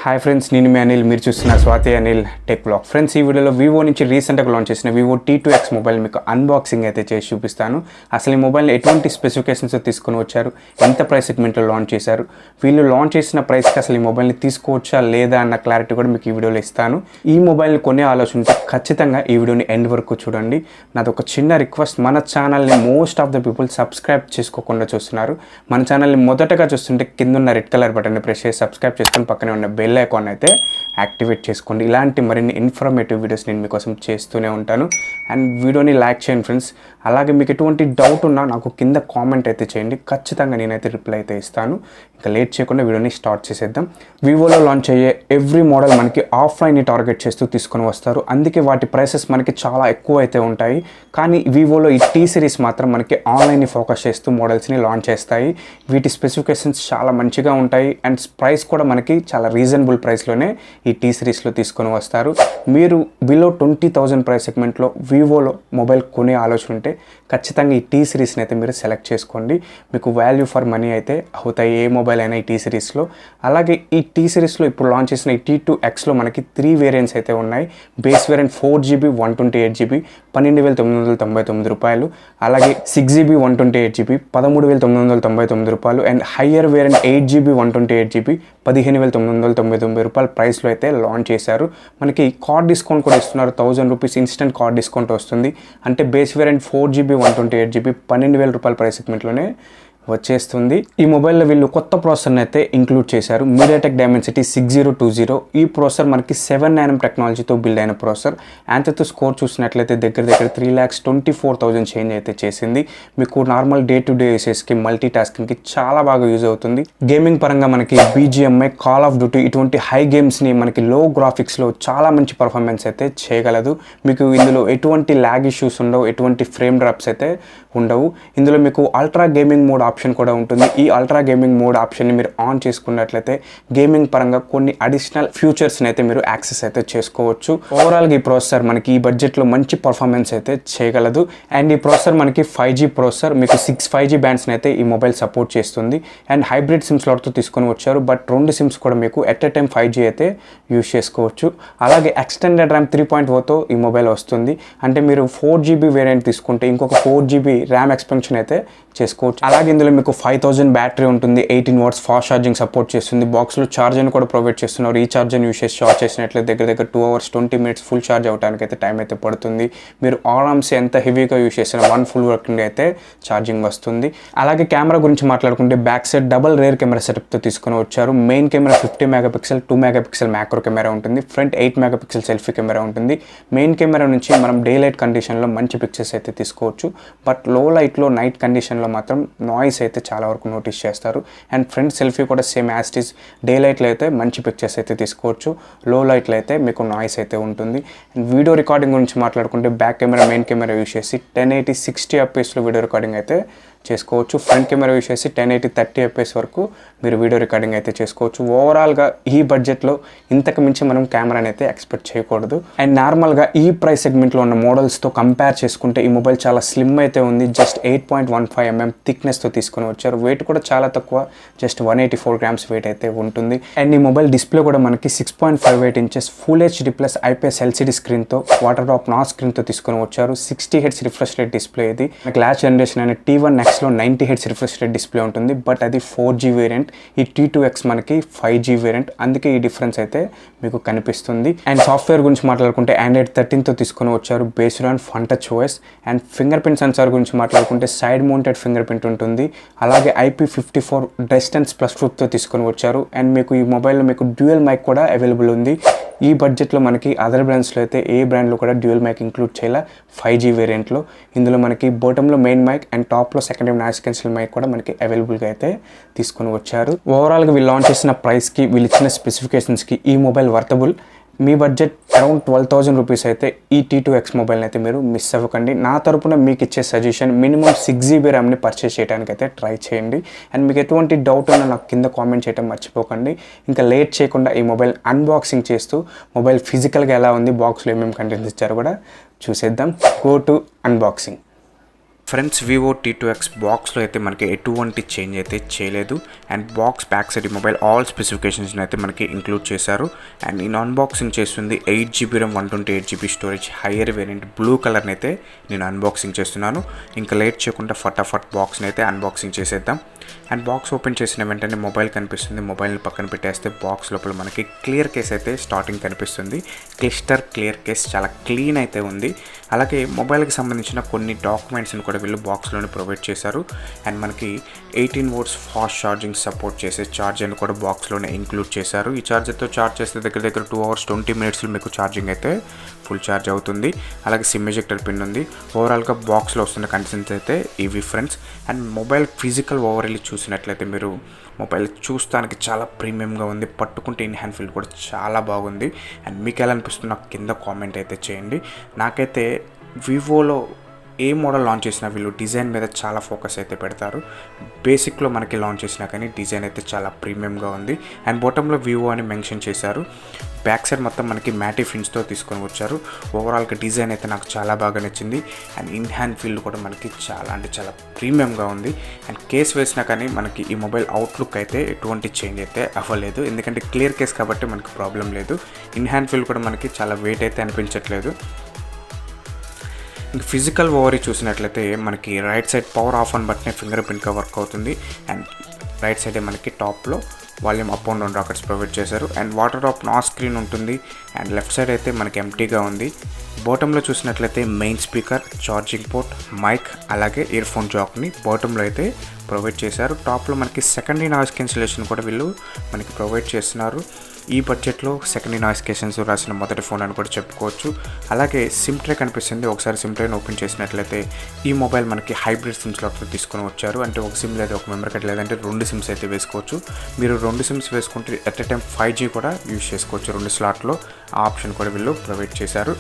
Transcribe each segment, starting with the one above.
Hi friends, నేను మీ అనిల్. మీరు చూస్తున్నారు Swathi Anil tech blog. Friends, ఈ వీడియోలో వివో నుంచి రీసెంట్గా లాంచ్ చేసిన వివో T2x మొబైల్ మీకు అన్బాక్సింగ్ అయితే చేసి చూపిస్తాను. అసలు ఈ మొబైల్ని ఎటువంటి స్పెసిఫికేషన్స్ తీసుకొని వచ్చారు, ఎంత ప్రైస్ సెగ్మెంట్లో లాంచ్ చేశారు, వీళ్ళు లాంచ్ చేసిన ప్రైస్కి అసలు ఈ మొబైల్ని తీసుకోవచ్చా లేదా అన్న క్లారిటీ కూడా మీకు ఈ వీడియోలో ఇస్తాను. ఈ మొబైల్ని కొనే ఆలోచన ఉంటే ఖచ్చితంగా ఈ వీడియోని ఎండ్ వరకు చూడండి. నాది ఒక చిన్న రిక్వెస్ట్, మన ఛానల్ని most of the people subscribe చేసుకోకుండా చూస్తున్నారు. మన ఛానల్ని మొదటగా చూస్తుంటే కింద ఉన్న రెడ్ కలర్ బటన్ని ప్రెస్ చేసి సబ్స్క్రైబ్ చేసుకొని పక్కనే ఉన్న బెల్ ఐకాన్ అయితే యాక్టివేట్ చేసుకోండి. ఇలాంటి మరిన్ని ఇన్ఫర్మేటివ్ వీడియోస్ నేను మీకోసం చేస్తూనే ఉంటాను. అండ్ వీడియోని లైక్ చేయండి ఫ్రెండ్స్. అలాగే మీకు ఎటువంటి డౌట్ ఉన్నా నాకు కింద కామెంట్ అయితే చేయండి, ఖచ్చితంగా నేనైతే రిప్లై అయితే ఇస్తాను. ఇంకా లేట్ చేయకుండా వీడియోని స్టార్ట్ చేసేద్దాం. వివోలో లాంచ్ అయ్యే ఎవ్రీ మోడల్ మనకి ఆఫ్లైన్ని టార్గెట్ చేస్తూ తీసుకొని వస్తారు, అందుకే వాటి ప్రైసెస్ మనకి చాలా ఎక్కువ అయితే ఉంటాయి. కానీ వివోలో ఈ T సిరీస్ మాత్రం మనకి ఆన్లైన్ని ఫోకస్ చేస్తూ మోడల్స్ని లాంచ్ చేస్తాయి. వీటి స్పెసిఫికేషన్స్ చాలా మంచిగా ఉంటాయి అండ్ ప్రైస్ కూడా మనకి చాలా రీజనబుల్ ప్రైస్లోనే ఈ T సిరీస్లో తీసుకొని వస్తారు. మీరు బిలో 20,000 ప్రైస్ సెగ్మెంట్లో వివోలో మొబైల్ కొనే ఆలోచన ఉంటే ఖచ్చితంగా ఈ T సిరీస్ని అయితే మీరు సెలెక్ట్ చేసుకోండి. మీకు వాల్యూ ఫర్ మనీ అయితే అవుతాయి ఏ మొబైల్ అయినా ఈ T సిరీస్లో. అలాగే ఈ T సిరీస్లో ఇప్పుడు లాంచ్ చేసిన ఈ T2xలో మనకి 3 వేరియంట్స్ అయితే ఉన్నాయి. బేస్ వేరియంట్ 4GB 128GB 12,999 రూపాయలు. అలాగే 6GB 128GB 13,999 రూపాయలు. And higher variant 8GB 128GB 15,999 రూపాయల ప్రైస్లో అయితే లాంచ్ చేశారు. మనకి కార్డ్ డిస్కౌంట్ కూడా ఇస్తున్నారు. 1000 రూపీస్ ఇన్స్టెంట్ కార్డ్ డిస్కౌంట్ వస్తుంది. అంటే బేస్ వేరియంట్ 4GB 128GB 12,000 రూపాయల ప్రైస్ సెగ్మెంట్లోనే వచ్చేస్తుంది. ఈ మొబైల్లో వీళ్ళు కొత్త ప్రాసెసర్ని అయితే ఇంక్లూడ్ చేశారు, మీడియాటెక్ డైమెన్సిటీ 6020. ఈ ప్రాసెసర్ మనకి 7nm టెక్నాలజీతో బిల్డ్ అయిన ప్రాసెసర్. యాంతతో స్కోర్ చూసినట్లయితే దగ్గర 3,24,000 చేంజ్ అయితే చేసింది. మీకు నార్మల్ డే టు డే యూసేజ్కి, మల్టీ టాస్కింగ్కి చాలా బాగా యూజ్ అవుతుంది. గేమింగ్ పరంగా మనకి BGMI, కాల్ ఆఫ్ డ్యూటీ ఇటువంటి హై గేమ్స్ని మనకి లో గ్రాఫిక్స్లో చాలా మంచి పర్ఫార్మెన్స్ అయితే చేయగలదు. మీకు ఇందులో ఎటువంటి ల్యాగ్ ఇష్యూస్ ఉండవు, ఎటువంటి ఫ్రేమ్ డ్రాప్స్ అయితే ఉండవు. ఇందులో మీకు అల్ట్రా గేమింగ్ మోడ్ ఆప్షన్ కూడా ఉంటుంది. ఈ అల్ట్రా గేమింగ్ మోడ్ ఆప్షన్ని మీరు ఆన్ చేసుకున్నట్లయితే గేమింగ్ పరంగా కొన్ని అడిషనల్ ఫ్యూచర్స్ని అయితే మీరు యాక్సెస్ అయితే చేసుకోవచ్చు. ఓవరాల్గా ఈ ప్రాసెసర్ మనకి ఈ బడ్జెట్లో మంచి పర్ఫార్మెన్స్ అయితే చేయగలదు. అండ్ ఈ ప్రాసెసర్ మనకి 5G ప్రాసెసర్, మీకు 6 5G బ్యాండ్స్ని అయితే ఈ మొబైల్ సపోర్ట్ చేస్తుంది. అండ్ హైబ్రిడ్ సిమ్ స్లాట్తో తీసుకొని వచ్చారు, బట్ 2 సిమ్స్ కూడా మీకు ఎట్ ఎ టైం 5G అయితే యూజ్ చేసుకోవచ్చు. అలాగే ఎక్స్టెండెడ్ ర్యామ్ 3.0తో ఈ మొబైల్ వస్తుంది. అంటే మీరు 4GB వేరియంట్ తీసుకుంటే ఇంకొక 4GB ర్యామ్ ఎక్స్పెన్షన్ అయితే చేసుకోవచ్చు. అలాగే ఇందులో మీకు 5000 బ్యాటరీ ఉంటుంది, 18 వాట్స్ ఫాస్ట్ ఛార్జింగ్ సపోర్ట్ చేస్తుంది. బాక్స్లో ఛార్జర్ని కూడా ప్రొవైడ్ చేస్తున్నారు. ఈ ఛార్జర్ని యూస్ చేసి చార్జ్ చేసినట్లయితే దగ్గర 2 hours 20 minutes ఫుల్ ఛార్జ్ అవడానికి అయితే టైం అయితే పడుతుంది. మీరు ఆరామ్స్ ఎంత హెవీగా యూస్ చేసిన 1 full వర్కింగ్ అయితే ఛార్జింగ్ వస్తుంది. అలాగే కెమెరా గురించి మాట్లాడుకుంటే back side double rear camera సెటప్తో తీసుకొని వచ్చారు. Main camera 50 megapixel, 2 megapixel macro camera ఉంటుంది. ఫ్రంట్ 8 మెగాపిక్సెల్ సెల్ఫీ కెమెరా ఉంటుంది. మెయిన్ కెమెరా నుంచి మనం డే లైట్ కండిషన్లో మంచి పిక్చర్స్ అయితే తీసుకోవచ్చు, బట్ లో లైట్లో నైట్ కండిషన్లో మాత్రం నాయిస్ అయితే చాలా వరకు నోటీస్ చేస్తారు. అండ్ ఫ్రంట్ సెల్ఫీ కూడా same as it is. Day లైట్లో అయితే మంచి పిక్చర్స్ అయితే తీసుకోవచ్చు, లో లైట్లో అయితే మీకు నాయిస్ అయితే ఉంటుంది. అండ్ వీడియో రికార్డింగ్ గురించి మాట్లాడుకుంటే back camera, main camera use చేసి 1080 60 fpsలో వీడియో రికార్డింగ్ అయితే చేసుకోవచ్చు. ఫ్రంట్ కెమెరా యూస్ చేసి 1080 30 fps వరకు మీరు వీడియో రికార్డింగ్ అయితే చేసుకోవచ్చు. ఓవరాల్గా ఈ బడ్జెట్లో ఇంతకు మించి మనం కెమెరాని అయితే ఎక్స్పెక్ట్ చేయకూడదు. అండ్ నార్మల్గా ఈ ప్రైస్ సెగ్మెంట్లో ఉన్న మోడల్స్తో కంపేర్ చేసుకుంటే ఈ మొబైల్ చాలా స్లిమ్ అయితే ఉంది. జస్ట్ 8.15mm థిక్నెస్తో తీసుకొని వచ్చారు. వెయిట్ కూడా చాలా తక్కువ, జస్ట్ 184 grams వెయిట్ అయితే ఉంటుంది. అండ్ ఈ మొబైల్ డిస్ప్లే కూడా మనకి 6.58 inches full HD plus IPS LCD స్క్రీన్తో, వాటర్ డ్రాప్ నాచ్ స్క్రీన్తో తీసుకొని వచ్చారు. 60 Hz రిఫ్రెష్ రేట్ డిస్ప్లే ఇది. లాస్ట్ జనరేషన్ అనే T1x లో 90 Hz రిఫ్రెష్ రేట్ డిస్ప్లే ఉంటుంది, బట్ అది 4G వేరియంట్. ఈ T2x మనకి 5G వేరియంట్, అందుకే ఈ డిఫరెన్స్ అయితే మీకు కనిపిస్తుంది. అండ్ సాఫ్ట్వేర్ గురించి మాట్లాడుకుంటే Android 13తో తీసుకొని వచ్చారు, based on fun touch OS. And finger print censor గురించి మాట్లాడుకుంటే సైడ్ మౌంటెడ్ ఫింగర్ ప్రింట్ ఉంటుంది. అలాగే IP54 డిస్టెన్స్ ప్లస్ ప్రూఫ్తో తీసుకొని వచ్చారు. అండ్ మీకు ఈ మొబైల్లో మీకు డ్యూయల్ మైక్ కూడా అవైలబుల్ ఉంది. ఈ బడ్జెట్లో మనకి అదర్ బ్రాండ్స్లో అయితే ఏ బ్రాండ్లో కూడా డ్యూయల్ మైక్ ఇంక్లూడ్ చేయాల 5G వేరియంట్లో. ఇందులో మనకి బాటంలో మెయిన్ మైక్ అండ్ టాప్లో సెకండరీ నాయిస్ క్యాన్సిల్ మైక్ కూడా మనకి అవైలబుల్గా అయితే తీసుకొని వచ్చారు. ఓవరాల్గా వీళ్ళు లాంచ్ చేసిన ప్రైస్కి, వీళ్ళు ఇచ్చిన స్పెసిఫికేషన్స్కి ఈ మొబైల్ వర్తబుల్. మీ బడ్జెట్ అరౌండ్ 12,000 రూపీస్ అయితే ఈ T2x మొబైల్ని అయితే మీరు మిస్ అవ్వకండి. నా తరపున మీకు ఇచ్చే సజెషన్ మినిమం 6GB ర్యామ్ని పర్చేస్ చేయడానికి అయితే ట్రై చేయండి. అండ్ మీకు ఎటువంటి డౌట్ ఉన్నా నాకు కింద కామెంట్ చేయడం మర్చిపోకండి. ఇంకా లేట్ చేయకుండా ఈ మొబైల్ అన్బాక్సింగ్ చేస్తూ మొబైల్ ఫిజికల్గా ఎలా ఉంది, బాక్స్లో ఏమేమి కంటెంట్స్ ఇచ్చారో కూడా చూసేద్దాం. Go to unboxing. Friends Vivo T2x బాక్స్లో అయితే మనకి ఎటువంటి చేంజ్ అయితే చేయలేదు. And box back side mobile all specifications అయితే మనకి ఇంక్లూడ్ చేశారు. అండ్ నేను అన్బాక్సింగ్ చేస్తుంది 8GB RAM 128GB storage hire variant blue కలర్ని అయితే నేను అన్బాక్సింగ్ చేస్తున్నాను. ఇంకా లేట్ చేయకుండా ఫటాఫట్ బాక్స్ని అయితే అన్బాక్సింగ్ చేసేద్దాం. అండ్ బాక్స్ ఓపెన్ చేసిన వెంటనే మొబైల్ కనిపిస్తుంది. మొబైల్ని పక్కన పెట్టేస్తే బాక్స్ లోపల మనకి క్లియర్ కేస్ అయితే స్టార్టింగ్ కనిపిస్తుంది. క్లియర్ కేస్ చాలా క్లీన్ అయితే ఉంది. అలాగే మొబైల్కి సంబంధించిన కొన్ని డాక్యుమెంట్స్ని కూడా వీళ్ళు బాక్స్లోనే ప్రొవైడ్ చేశారు. అండ్ మనకి 18 volts ఫాస్ట్ ఛార్జింగ్ సపోర్ట్ చేసే ఛార్జర్ని కూడా బాక్స్లోనే ఇంక్లూడ్ చేశారు. ఈ ఛార్జర్తో ఛార్జ్ చేస్తే దగ్గర 2 hours 20 minutes మీకు ఛార్జింగ్ అయితే ఫుల్ ఛార్జ్ అవుతుంది. అలాగే సిమ్ ఎజెక్టర్ పిన్ ఉంది. ఓవరాల్గా బాక్స్లో వస్తున్న కండిషన్స్ అయితే ఇవి friends. And mobile physical overall చూసినట్లయితే మీరు మొబైల్ చూస్తానికి చాలా ప్రీమియంగా ఉంది. పట్టుకుంటే ఇన్ హ్యాండ్ ఫీల్ కూడా చాలా బాగుంది. అండ్ మీకు ఎలా అనిపిస్తుంది నాకు కింద కామెంట్ అయితే చేయండి. నాకైతే వివోలో ఏ మోడల్ లాంచ్ చేసినా వీళ్ళు డిజైన్ మీద చాలా ఫోకస్ అయితే పెడతారు. బేసిక్లో మనకి లాంచ్ చేసినా కానీ డిజైన్ అయితే చాలా ప్రీమియంగా ఉంది. అండ్ బాటంలో వివో అని మెన్షన్ చేశారు. బ్యాక్ సైడ్ మొత్తం మనకి మ్యాటీ ఫిన్స్తో తీసుకొని వచ్చారు. ఓవరాల్గా డిజైన్ అయితే నాకు చాలా బాగా నచ్చింది. అండ్ ఇన్ హ్యాండ్ ఫీల్ కూడా మనకి చాలా అంటే చాలా ప్రీమియంగా ఉంది. అండ్ కేస్ వేసినా కానీ మనకి ఈ మొబైల్ అవుట్లుక్ అయితే ఎటువంటి చేంజ్ అయితే అవ్వలేదు. ఎందుకంటే క్లియర్ కేస్ కాబట్టి మనకి ప్రాబ్లం లేదు. ఇన్ హ్యాండ్ ఫీల్ కూడా మనకి చాలా వెయిట్ అయితే అనిపించట్లేదు. ఇంక ఫిజికల్ ఓవరీ చూసినట్లయితే మనకి right side power off on బటనే ఫింగర్ ప్రింట్గా వర్క్ అవుతుంది. అండ్ రైట్ సైడే మనకి టాప్లో volume up and down rockets provide చేశారు. అండ్ వాటర్ డ్రాప్ నా స్క్రీన్ ఉంటుంది. అండ్ లెఫ్ట్ సైడ్ అయితే మనకి ఎంటీగా ఉంది. బాటంలో చూసినట్లయితే main speaker, charging port, mic అలాగే ఇయర్ ఫోన్ జాక్ని బాటంలో అయితే ప్రొవైడ్ చేశారు. టాప్లో మనకి సెకండరీ నాయిస్ క్యాన్సిలేషన్ కూడా వీళ్ళు మనకి ప్రొవైడ్ చేస్తున్నారు. ఈ బడ్జెట్లో సెకండరీ నాయిస్ క్యాన్సిలేషన్ రాసిన మొదటి ఫోన్ అని కూడా చెప్పుకోవచ్చు. అలాగే సిమ్ ట్రే కనిపిస్తుంది. ఒకసారి సిమ్ ట్రేని ఓపెన్ చేసినట్లయితే ఈ మొబైల్ మనకి హైబ్రిడ్ సిమ్ స్లాట్తో తీసుకొని వచ్చారు. అంటే ఒక సిమ్ లేదా ఒక మెమరీ కార్డ్ లేదంటే 2 సిమ్స్ అయితే వేసుకోవచ్చు. మీరు 2 సిమ్స్ వేసుకుంటే ఎట్ ఎ టైం 5G కూడా యూజ్ చేసుకోవచ్చు 2 స్లాట్లో. ఆ ఆప్షన్ కూడా వీళ్ళు ప్రొవైడ్ చేశారు.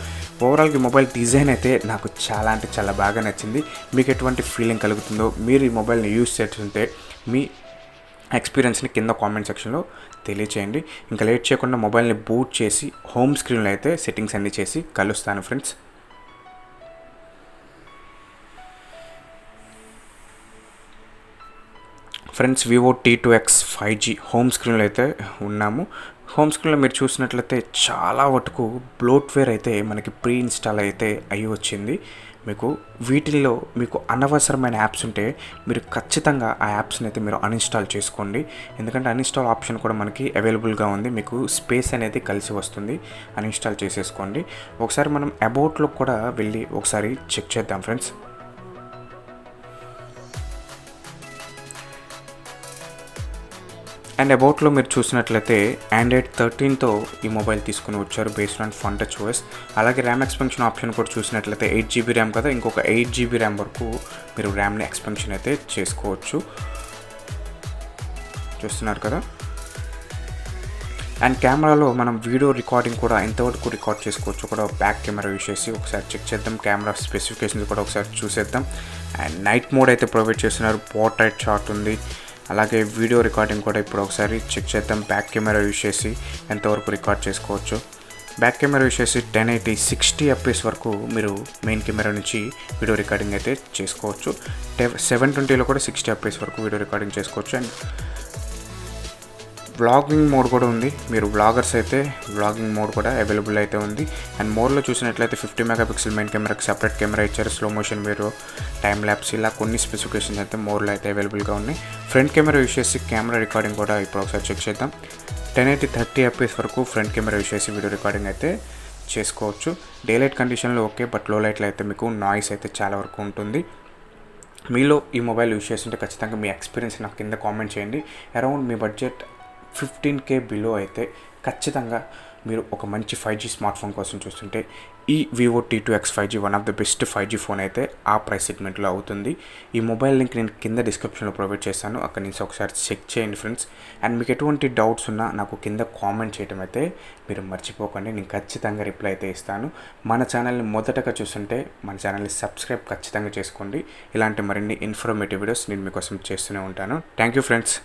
ఓవరాల్గా ఈ మొబైల్ డిజైన్ అయితే నాకు చాలా అంటే చాలా బాగా నచ్చింది. మీకు ఎటువంటి ఫీలింగ్ కలుగుతుందో, మీరు ఈ మొబైల్ని యూజ్ చేస్తుంటే మీ ఎక్స్పీరియన్స్ని కింద కామెంట్ సెక్షన్లో తెలియచేయండి. ఇంకా లేట్ చేయకుండా మొబైల్ని బూట్ చేసి హోమ్ స్క్రీన్లో అయితే సెట్టింగ్స్ అన్నీ చేసి కలుస్తాను friends. Vivo T2x 5G home స్క్రీన్లో అయితే ఉన్నాము. హోమ్ స్క్రీన్లో మీరు చూసినట్లయితే చాలా వరకు బ్లోట్వేర్ అయితే మనకి ప్రీ ఇన్స్టాల్ అయితే అయ్యి వచ్చింది. మీకు వీటిల్లో మీకు అనవసరమైన యాప్స్ ఉంటే మీరు ఖచ్చితంగా ఆ యాప్స్ని అయితే మీరు అన్ఇన్స్టాల్ చేసుకోండి. ఎందుకంటే అన్ఇన్స్టాల్ ఆప్షన్ కూడా మనకి అవైలబుల్గా ఉంది. మీకు స్పేస్ అనేది కలిసి వస్తుంది. అన్ఇన్స్టాల్ చేసేసుకోండి. ఒకసారి మనం అబౌట్లో కూడా వెళ్ళి ఒకసారి చెక్ చేద్దాం ఫ్రెండ్స్. అండ్ అబౌట్లో మీరు చూసినట్లయితే Android 13తో ఈ మొబైల్ తీసుకుని వచ్చారు based on fun touch OS. అలాగే ర్యామ్ ఎక్స్పెన్షన్ ఆప్షన్ కూడా చూసినట్లయితే 8GB ర్యామ్ కదా, ఇంకొక 8GB ర్యామ్ వరకు మీరు ర్యామ్ని ఎక్స్పెన్షన్ అయితే చేసుకోవచ్చు. చూస్తున్నారు కదా. అండ్ కెమెరాలో మనం వీడియో రికార్డింగ్ కూడా ఎంతవరకు రికార్డ్ చేసుకోవచ్చు కూడా బ్యాక్ కెమెరా యూస్ చేసి ఒకసారి చెక్ చేద్దాం. కెమెరా స్పెసిఫికేషన్స్ కూడా ఒకసారి చూసేద్దాం. అండ్ నైట్ మోడ్ అయితే ప్రొవైడ్ చేస్తున్నారు. పోర్ట్రైట్ షాట్ ఉంది. అలాగే వీడియో రికార్డింగ్ కూడా ఇప్పుడు ఒకసారి చెక్ చేద్దాం. బ్యాక్ కెమెరా యూస్ చేసి ఎంతవరకు రికార్డ్ చేసుకోవచ్చు. బ్యాక్ కెమెరా యూస్ చేసి 1080 60 FPS వరకు మీరు మెయిన్ కెమెరా నుంచి వీడియో రికార్డింగ్ అయితే చేసుకోవచ్చు. 720లో కూడా 60 FPS వరకు వీడియో రికార్డింగ్ చేసుకోవచ్చు. అండ్ వ్లాగింగ్ మోడ్ కూడా ఉంది. మీరు వ్లాగర్స్ అయితే వ్లాగింగ్ మోడ్ కూడా అవైలబుల్ అయితే ఉంది. అండ్ మోడ్లో చూసినట్లయితే 50 మెగాపిక్సెల్ మెయిన్ కెమెరాకి సపరేట్ కెమెరా ఇచ్చారు. Slow motion video, time lapse ఇలా కొన్ని స్పెసిఫికేషన్స్ అయితే మోడ్లో అయితే అవైలబుల్గా ఉన్నాయి. ఫ్రంట్ కెమెరా యూస్ చేసి కెమెరా రికార్డింగ్ కూడా ఇప్పుడు ఒకసారి చెక్ చేద్దాం. 1080 30 FPS వరకు ఫ్రంట్ కెమెరా యూస్ చేసి వీడియో రికార్డింగ్ అయితే చేసుకోవచ్చు. డే లైట్ కండిషన్లో ఓకే, బట్ లో లైట్లో అయితే మీకు నాయిస్ అయితే చాలా వరకు ఉంటుంది. మీలో ఈ మొబైల్ యూస్ చేస్తుంటే ఖచ్చితంగా మీ ఎక్స్పీరియన్స్ నాకు కింద కామెంట్ చేయండి. Around me budget 15K below అయితే ఖచ్చితంగా మీరు ఒక మంచి 5G స్మార్ట్ ఫోన్ కోసం చూస్తుంటే ఈ Vivo T2x 5G one of the best 5G phone అయితే ఆ ప్రైస్ సెగ్మెంట్లో అవుతుంది. ఈ మొబైల్ లింక్ నేను కింద డిస్క్రిప్షన్లో ప్రొవైడ్ చేస్తాను. అక్కడి నుంచి ఒకసారి చెక్ చేయండి ఫ్రెండ్స్. అండ్ మీకు ఎటువంటి డౌట్స్ ఉన్నా నాకు కింద కామెంట్ చేయడం అయితే మీరు మర్చిపోకండి. నేను ఖచ్చితంగా రిప్లై అయితే ఇస్తాను. మన ఛానల్ని మొదటగా చూస్తుంటే మన ఛానల్ని సబ్స్క్రైబ్ ఖచ్చితంగా చేసుకోండి. ఇలాంటి మరిన్ని ఇన్ఫర్మేటివ్ వీడియోస్ నేను మీకోసం చేస్తూనే ఉంటాను. Thank you friends.